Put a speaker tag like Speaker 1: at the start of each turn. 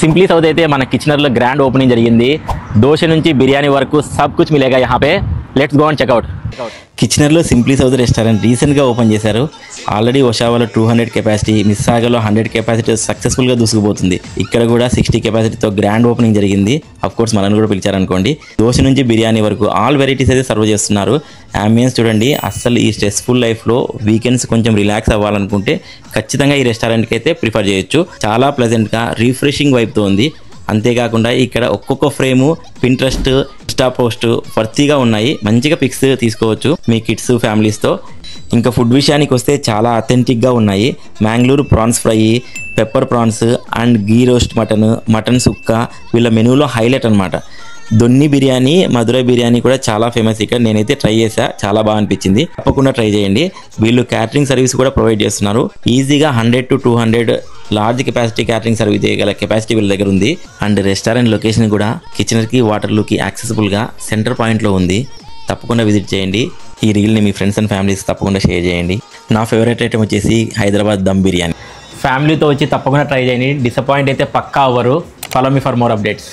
Speaker 1: Simply south అయితే మన కిచెనర్ లో గ్రాండ్ ఓపెనింగ్ జరిగింది. దోశ నుంచి బిర్యానీ వరకు सब कुछ मिलेगा यहाँ पे. Let's go and check out. కిచెనర్లో సింప్లీ సౌత్ రెస్టారెంట్ రీసెంట్గా ఓపెన్ చేశారు. ఆల్రెడీ ఒషావాలో 200 కెపాసిటీ, మిస్సాగలో 100 కెపాసిటీ సక్సెస్ఫుల్గా దూసుకుపోతుంది. ఇక్కడ కూడా 60 కెపాసిటీతో గ్రాండ్ ఓపెనింగ్ జరిగింది. అఫ్ కోర్స్ మనల్ని కూడా పిలిచారనుకోండి. దోశ నుంచి బిర్యానీ వరకు ఆల్ వెరైటీస్ అయితే సర్వ్ చేస్తున్నారు. అంబియన్స్ చూడండి, అస్సలు ఈ స్ట్రెస్ఫుల్ లైఫ్లో వీకెండ్స్ కొంచెం రిలాక్స్ అవ్వాలనుకుంటే ఖచ్చితంగా ఈ రెస్టారెంట్కి అయితే ప్రిఫర్ చేయొచ్చు. చాలా ప్లెజెంట్గా రిఫ్రెషింగ్ వైబ్తో ఉంది. అంతేకాకుండా ఇక్కడ ఒక్కొక్క ఫ్రేము పింట్రెస్ట్, ఇన్స్టా పోస్ట్ వర్తీగా ఉన్నాయి. మంచిగా పిక్స్ తీసుకోవచ్చు మీ కిడ్స్ ఫ్యామిలీస్తో. ఇంకా ఫుడ్ విషయానికి వస్తే చాలా అథెంటిక్గా ఉన్నాయి. Mangalore prawns fry, pepper prawns and ghee roast mutton సుక్క వీళ్ళ మెనూలో హైలైట్ అనమాట. దొన్ని బిర్యానీ, మధురై బిర్యానీ కూడా చాలా ఫేమస్ ఇక్కడ. నేనైతే ట్రై చేసా, చాలా బాగా అనిపించింది. తప్పకుండా ట్రై చేయండి. వీళ్ళు క్యాటరింగ్ సర్వీస్ కూడా ప్రొవైడ్ చేస్తున్నారు. ఈజీగా 100 to 200 large capacity catering service చేయగల కెపాసిటీ వీళ్ళ దగ్గర ఉంది. అండ్ రెస్టారెంట్ లొకేషన్ కూడా కిచెనర్కి, వాటర్లూకి యాక్సెసిబుల్గా సెంటర్ పాయింట్లో ఉంది. తప్పకుండా విజిట్ చేయండి. ఈ రీల్ని మీ ఫ్రెండ్స్ అండ్ ఫ్యామిలీస్ తప్పకుండా షేర్ చేయండి. నా ఫేవరెట్ ఐటమ్ వచ్చేసి హైదరాబాద్ దమ్ బిర్యానీ. ఫ్యామిలీతో వచ్చి తప్పకుండా ట్రై చేయండి. డిసప్పాయింట్ అయితే పక్కా అవ్వరు. Follow me for more updates.